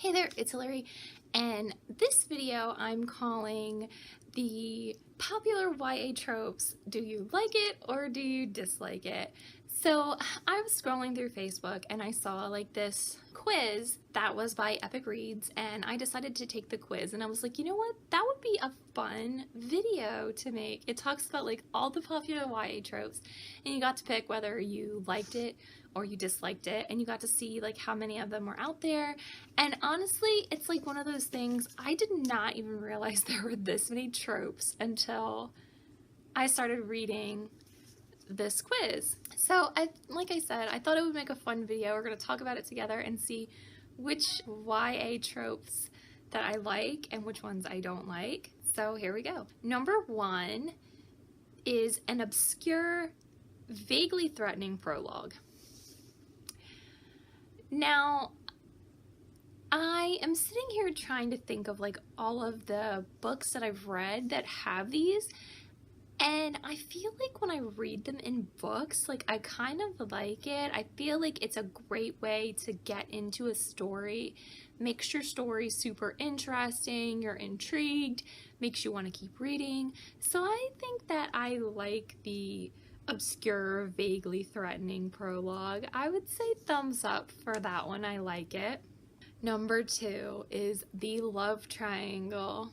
Hey there, it's Hillary, and this video I'm calling the popular YA tropes. Do you like it or do you dislike it? So I was scrolling through Facebook and I saw like this quiz that was by Epic Reads, and I decided to take the quiz, and I was like, you know what, that would be a fun video to make. It talks about like all the popular YA tropes, and you got to pick whether you liked it or you disliked it, and you got to see like how many of them were out there. And honestly, it's like one of those things, I did not even realize there were this many tropes until I started reading this quiz. So like I said, I thought it would make a fun video. We're going to talk about it together and see which YA tropes that I like and which ones I don't like. So here we go. Number 1 is an obscure, vaguely threatening prologue. Now, I am sitting here trying to think of like all of the books that I've read that have these, and I feel like when I read them in books, like I kind of like it. I feel like it's a great way to get into a story, makes your story super interesting, you're intrigued, makes you want to keep reading. So I think that I like the obscure, vaguely threatening prologue. I would say thumbs up for that one. I like it. Number 2 is the love triangle.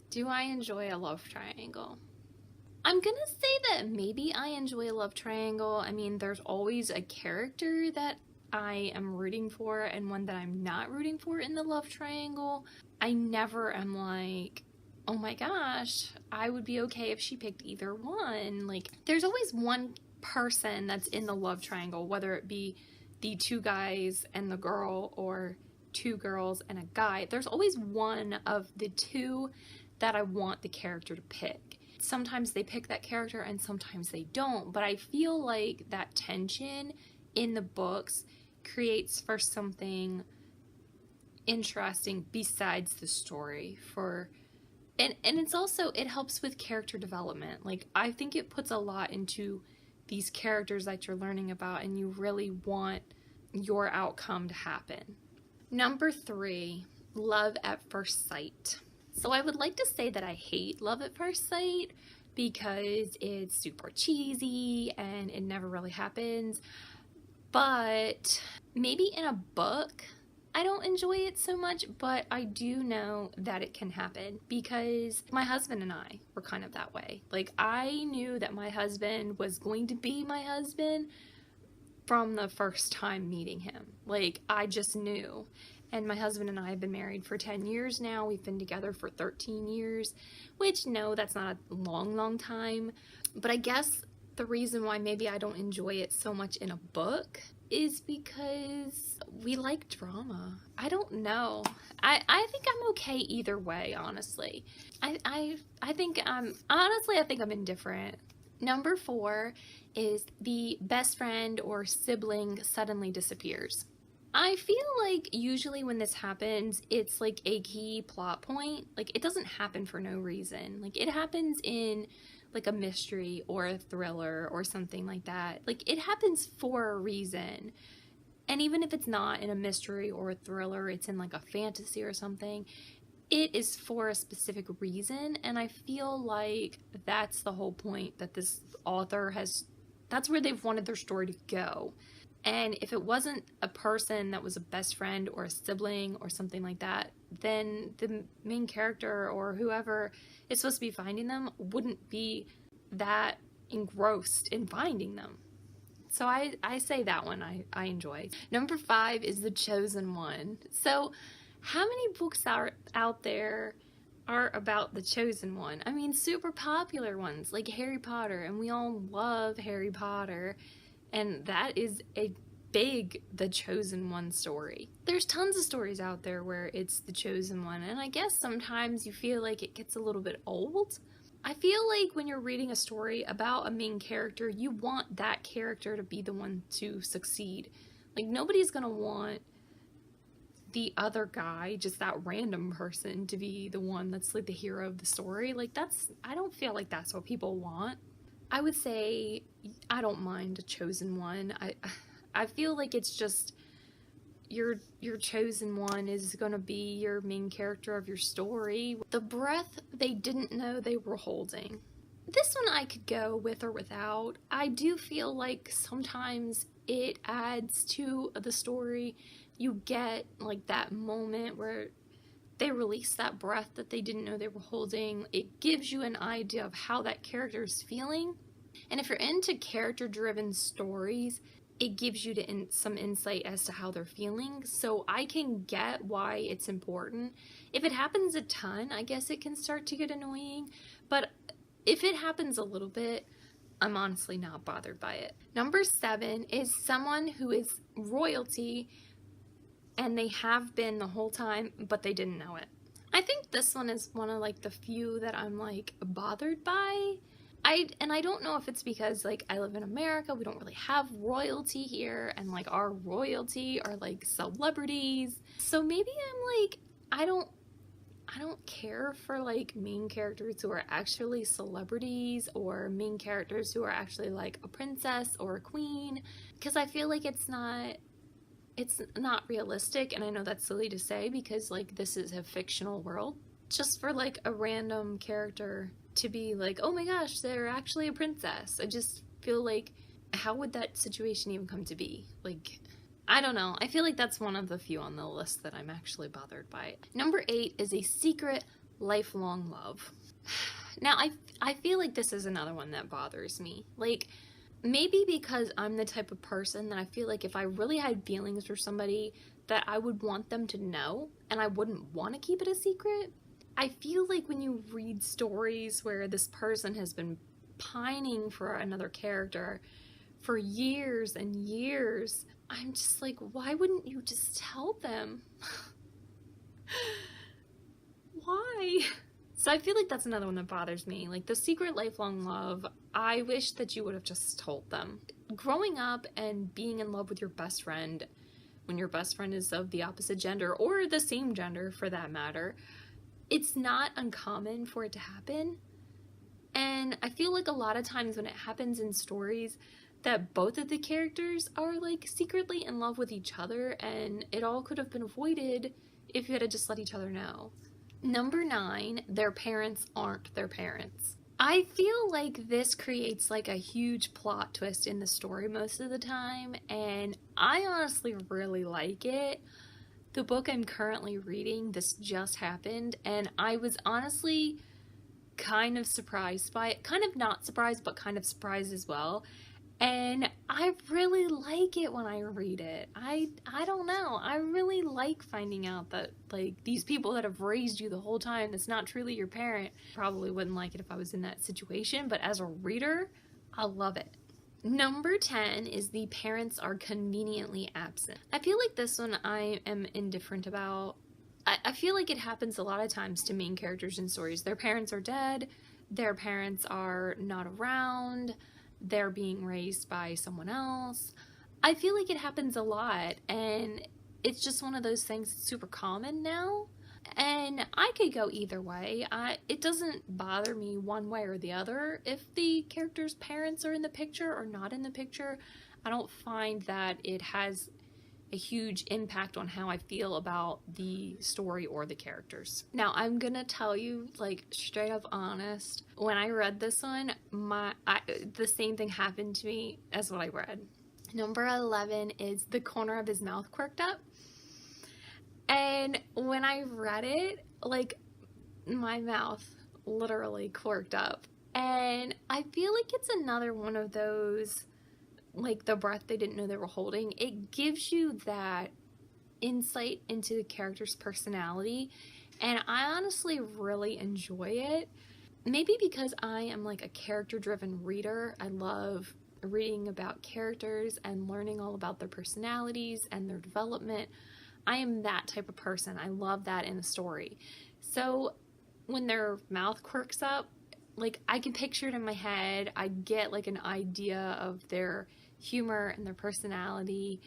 Do I enjoy a love triangle? I'm gonna say that maybe I enjoy a love triangle. I mean, there's always a character that I am rooting for and one that I'm not rooting for in the love triangle. I never am like, oh my gosh, I would be okay if she picked either one. Like, there's always one person that's in the love triangle, whether it be the 2 guys and the girl or 2 girls and a guy. There's always one of the 2 that I want the character to pick. Sometimes they pick that character and sometimes they don't, but I feel like that tension in the books creates for something interesting besides the story. And it's also, it helps with character development. Like, I think it puts a lot into these characters that you're learning about, and you really want your outcome to happen. Number 3, love at first sight. So I would like to say that I hate love at first sight because it's super cheesy and it never really happens. But maybe in a book, I don't enjoy it so much, but I do know that it can happen because my husband and I were kind of that way. Like, I knew that my husband was going to be my husband from the first time meeting him. Like, I just knew. And my husband and I have been married for 10 years now. We've been together for 13 years, which, no, that's not a long time. But I guess the reason why maybe I don't enjoy it so much in a book is because we like drama. I don't know. I think I'm okay either way, honestly. I think I'm indifferent. Number 4 is the best friend or sibling suddenly disappears. I feel like usually when this happens, it's like a key plot point. Like, it doesn't happen for no reason. Like, it happens in like a mystery or a thriller or something like that. Like, it happens for a reason. And even if it's not in a mystery or a thriller, it's in like a fantasy or something, it is for a specific reason. And I feel like that's the whole point that this author has, that's where they've wanted their story to go. And if it wasn't a person that was a best friend or a sibling or something like that, then the main character or whoever is supposed to be finding them wouldn't be that engrossed in finding them. So I say that one I enjoy. Number 5 is The Chosen One. So how many books are out there are about the Chosen One? I mean, super popular ones like Harry Potter, and we all love Harry Potter. And that is a big The Chosen One story. There's tons of stories out there where it's the chosen one, and I guess sometimes you feel like it gets a little bit old. I feel like when you're reading a story about a main character, you want that character to be the one to succeed. Like, nobody's gonna want the other guy, just that random person, to be the one that's like the hero of the story. Like, I don't feel like that's what people want. I would say I don't mind a chosen one. I feel like it's just your chosen one is going to be your main character of your story. The breath they didn't know they were holding. This one I could go with or without. I do feel like sometimes it adds to the story. You get like that moment where they release that breath that they didn't know they were holding. It gives you an idea of how that character is feeling. And if you're into character-driven stories, it gives you some insight as to how they're feeling. So I can get why it's important. If it happens a ton, I guess it can start to get annoying. But if it happens a little bit, I'm honestly not bothered by it. Number 7 is someone who is royalty and they have been the whole time, but they didn't know it. I think this one is one of like the few that I'm like bothered by. I don't know if it's because like I live in America, we don't really have royalty here, and like our royalty are like celebrities. So maybe I'm like, I don't care for like main characters who are actually celebrities or main characters who are actually like a princess or a queen, because I feel like it's not realistic. And I know that's silly to say because like this is a fictional world. Just for like a random character to be like, oh my gosh, they're actually a princess. I just feel like, how would that situation even come to be? Like, I don't know. I feel like that's one of the few on the list that I'm actually bothered by. Number 8 is a secret lifelong love. Now, I feel like this is another one that bothers me. Like, maybe because I'm the type of person that I feel like if I really had feelings for somebody, that I would want them to know, and I wouldn't want to keep it a secret. I feel like when you read stories where this person has been pining for another character for years and years, I'm just like, why wouldn't you just tell them? Why? So I feel like that's another one that bothers me. Like the secret lifelong love, I wish that you would have just told them. Growing up and being in love with your best friend, when your best friend is of the opposite gender, or the same gender for that matter, it's not uncommon for it to happen. And I feel like a lot of times when it happens in stories that both of the characters are like secretly in love with each other, and it all could have been avoided if you had just let each other know. Number 9, their parents aren't their parents. I feel like this creates like a huge plot twist in the story most of the time, and I honestly really like it. The book I'm currently reading, this just happened, and I was honestly kind of surprised by it. Kind of not surprised, but kind of surprised as well. And I really like it when I read it. I don't know. I really like finding out that like these people that have raised you the whole time, that's not truly your parent. Probably wouldn't like it if I was in that situation, but as a reader, I love it. Number 10 is the parents are conveniently absent. I feel like this one I am indifferent about. I feel like it happens a lot of times to main characters in stories. Their parents are dead, their parents are not around, they're being raised by someone else. I feel like it happens a lot, and it's just one of those things that's super common now. And I could go either way. It doesn't bother me one way or the other if the character's parents are in the picture or not in the picture. I don't find that it has a huge impact on how I feel about the story or the characters. Now, I'm gonna tell you, like, straight up honest, when I read this one, the same thing happened to me as what I read. Number 11 is the corner of his mouth quirked up. And when I read it, like, my mouth literally quirked up. And I feel like it's another one of those, like, the breath they didn't know they were holding. It gives you that insight into the character's personality, and I honestly really enjoy it. Maybe because I am like a character-driven reader. I love reading about characters and learning all about their personalities and their development. I am that type of person. I love that in a story. So when their mouth quirks up, like, I can picture it in my head. I get like an idea of their humor and their personality,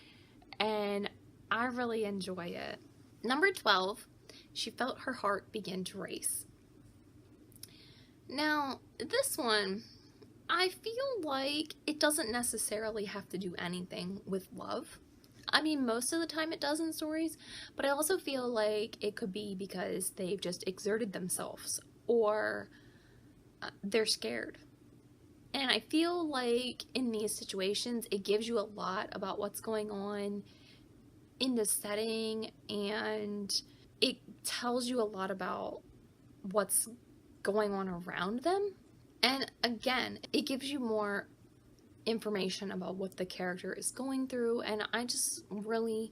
and I really enjoy it. Number 12, she felt her heart begin to race. Now, this one, I feel like it doesn't necessarily have to do anything with love. I mean, most of the time it does in stories, but I also feel like it could be because they've just exerted themselves or they're scared. And I feel like in these situations, it gives you a lot about what's going on in the setting, and it tells you a lot about what's going on around them. And again, it gives you more information about what the character is going through, and I just really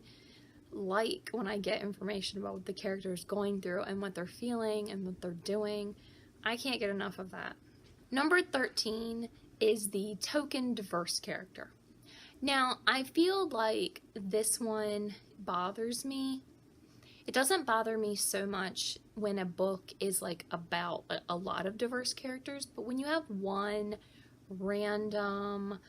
like when I get information about what the character is going through and what they're feeling and what they're doing. I can't get enough of that. Number 13 is the token diverse character. Now, I feel like this one bothers me. It doesn't bother me so much when a book is like about a lot of diverse characters, but when you have one random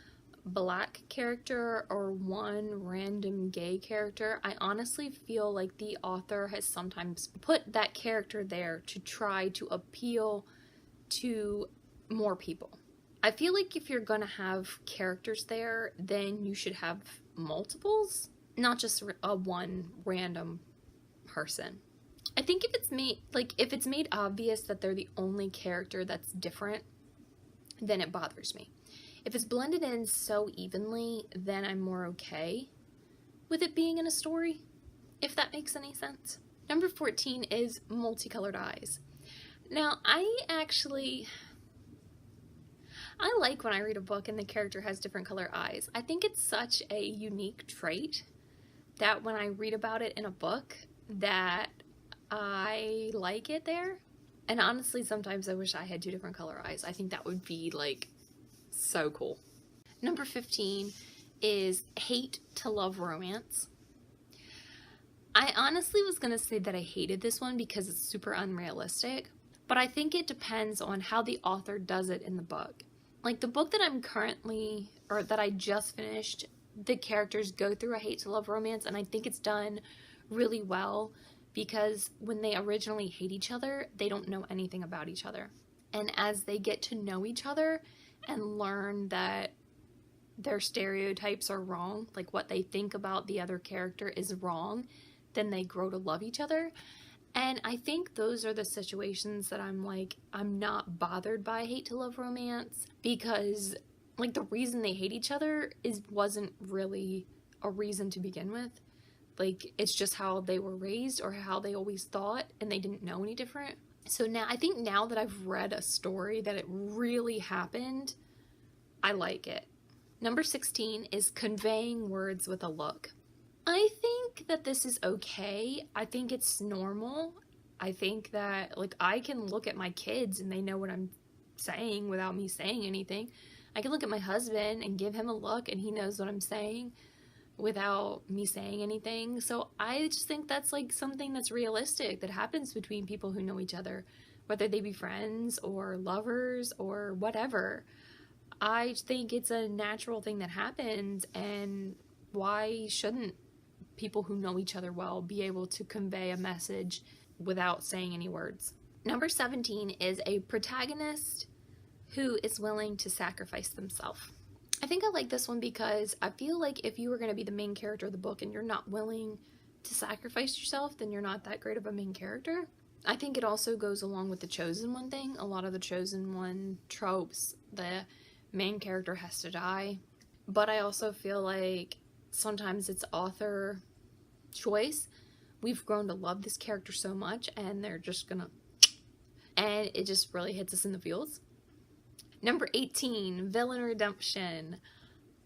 black character or one random gay character, I honestly feel like the author has sometimes put that character there to try to appeal to more people. I feel like if you're gonna have characters there, then you should have multiples, not just a one random person. I think if it's made obvious that they're the only character that's different, then it bothers me. If it's blended in so evenly, then I'm more okay with it being in a story, if that makes any sense. Number 14 is multicolored eyes. Now, I like when I read a book and the character has different color eyes. I think it's such a unique trait that when I read about it in a book, that I like it there. And honestly, sometimes I wish I had two different color eyes. I think that would be like so cool. Number 15 is hate to love romance. I honestly was gonna say that I hated this one because it's super unrealistic, but I think it depends on how the author does it in the book. Like the book that that I just finished, the characters go through a hate to love romance, and I think it's done really well because when they originally hate each other, they don't know anything about each other. And as they get to know each other and learn that their stereotypes are wrong, like what they think about the other character is wrong, then they grow to love each other. And I think those are the situations that I'm not bothered by hate to love romance, because like the reason they hate each other wasn't really a reason to begin with. Like it's just how they were raised or how they always thought, and they didn't know any different. So now I think now that I've read a story that it really happened, I like it. Number 16 is conveying words with a look. I think that this is okay. I think it's normal. I think that like I can look at my kids and they know what I'm saying without me saying anything. I can look at my husband and give him a look and he knows what I'm saying without me saying anything. So I just think that's like something that's realistic that happens between people who know each other, whether they be friends or lovers or whatever. I think it's a natural thing that happens, and why shouldn't people who know each other well be able to convey a message without saying any words? Number 17 is a protagonist who is willing to sacrifice themselves. I think I like this one because I feel like if you were going to be the main character of the book and you're not willing to sacrifice yourself, then you're not that great of a main character. I think it also goes along with the chosen one thing. A lot of the chosen one tropes, the main character has to die. But I also feel like sometimes it's author choice. We've grown to love this character so much and they're just gonna... And it just really hits us in the feels. Number 18, villain redemption.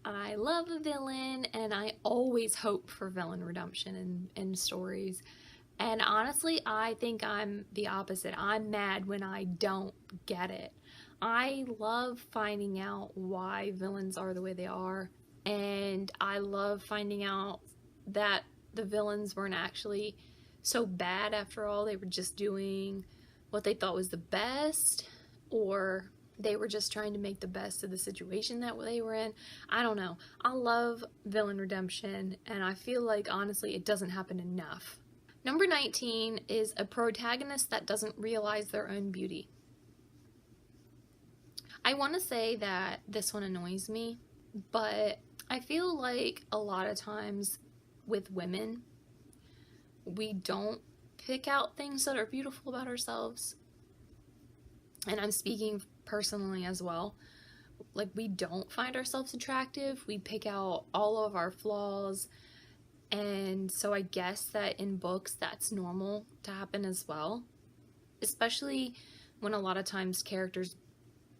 I love a villain, and I always hope for villain redemption in stories. And honestly, I think I'm the opposite. I'm mad when I don't get it. I love finding out why villains are the way they are, and I love finding out that the villains weren't actually so bad after all. They were just doing what they thought was the best, or they were just trying to make the best of the situation that they were in. I don't know. I love villain redemption, and I feel like, honestly, it doesn't happen enough. Number 19 is a protagonist that doesn't realize their own beauty. I want to say that this one annoys me, but I feel like a lot of times with women, we don't pick out things that are beautiful about ourselves. And I'm speaking personally as well. Like, we don't find ourselves attractive. We pick out all of our flaws. And so I guess that in books, that's normal to happen as well. Especially when a lot of times characters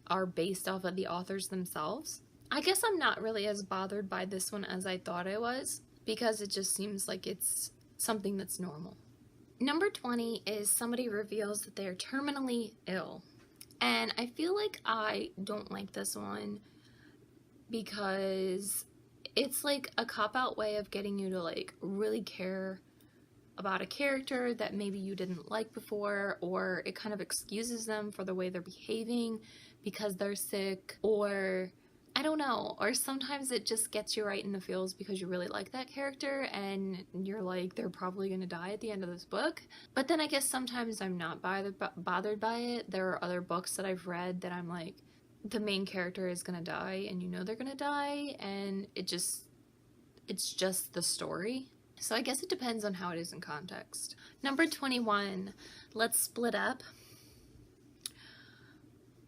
are based off of the authors themselves. I guess I'm not really as bothered by this one as I thought I was, because it just seems like it's something that's normal. Number 20 is somebody reveals that they're terminally ill. And I feel like I don't like this one because it's like a cop-out way of getting you to like really care about a character that maybe you didn't like before, or it kind of excuses them for the way they're behaving because they're sick, or I don't know, or sometimes it just gets you right in the feels because you really like that character and you're like, they're probably going to die at the end of this book. But then I guess sometimes I'm not bothered by it. There are other books that I've read that I'm like, the main character is going to die and you know they're going to die, and it's just the story. So I guess it depends on how it is in context. Number 21, let's split up.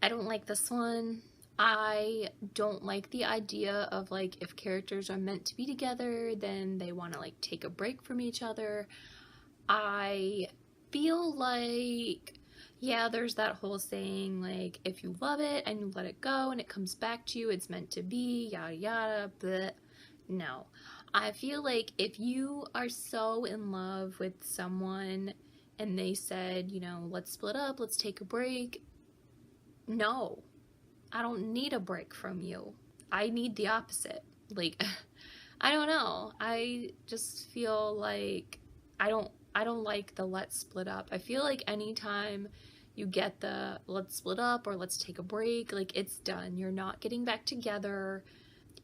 I don't like this one. I don't like the idea of like, if characters are meant to be together, then they want to like take a break from each other. I feel like, yeah, there's that whole saying like, if you love it and you let it go and it comes back to you, it's meant to be, yada yada, but no. I feel like if you are so in love with someone and they said, you know, let's split up, let's take a break, no. I don't need a break from you. I need the opposite. Like, I don't know. I just feel like I don't like the let's split up. I feel like anytime you get the let's split up or let's take a break, like, it's done. You're not getting back together.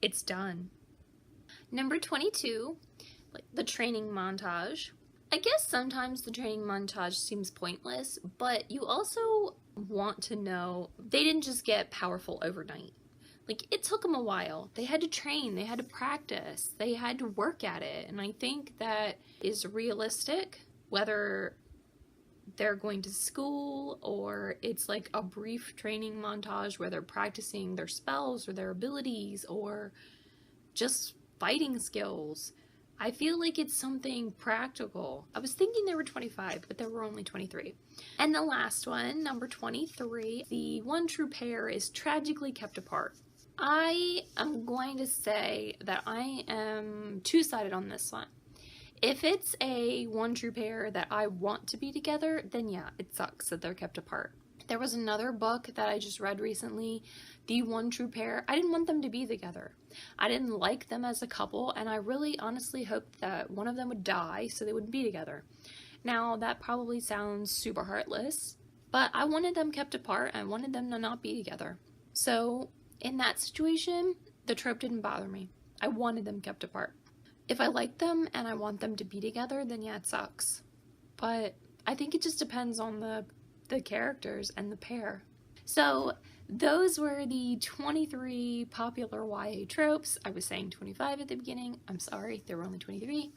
It's done. Number 22, like the training montage. I guess sometimes the training montage seems pointless, but you also want to know they didn't just get powerful overnight. Like, it took them a while. They had to train, they had to practice, they had to work at it, and I think that is realistic, whether they're going to school or it's like a brief training montage where they're practicing their spells or their abilities or just fighting skills. I feel like it's something practical. I was thinking there were 25, but there were only 23. And the last one, number 23, the one true pair is tragically kept apart. I am going to say that I am two-sided on this one. If it's a one true pair that I want to be together, then yeah, it sucks that they're kept apart. There was another book that I just read recently, the one true pair. I didn't want them to be together. I didn't like them as a couple, and I really honestly hoped that one of them would die so they wouldn't be together. Now, that probably sounds super heartless, but I wanted them kept apart. I wanted them to not be together. So in that situation, the trope didn't bother me. I wanted them kept apart. If I like them and I want them to be together, then yeah, it sucks. But I think it just depends on the characters and the pair. So those were the 23 popular YA tropes. I was saying 25 at the beginning. I'm sorry, there were only 23.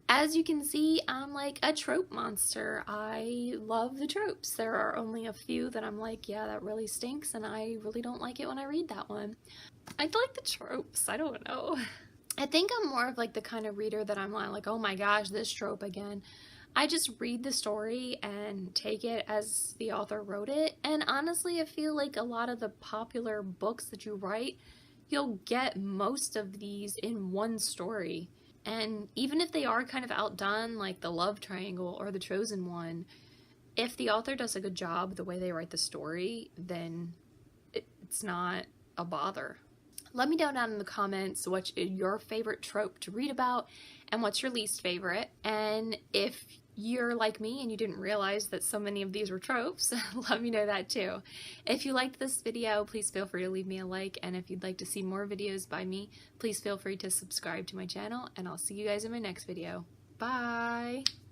As you can see, I'm like a trope monster. I love the tropes. There are only a few that I'm like, yeah, that really stinks, and I really don't like it when I read that one. I like the tropes. I don't know. I think I'm more of like the kind of reader that I'm like, oh my gosh, this trope again. I just read the story and take it as the author wrote it. And honestly, I feel like a lot of the popular books that you write, you'll get most of these in one story. And even if they are kind of outdone, like the love triangle or the chosen one, if the author does a good job the way they write the story, then it's not a bother. Let me know down in the comments what's your favorite trope to read about and what's your least favorite. And if you're like me and you didn't realize that so many of these were tropes, let me know that too. If you liked this video, please feel free to leave me a like, and if you'd like to see more videos by me, please feel free to subscribe to my channel, and I'll see you guys in my next video. Bye!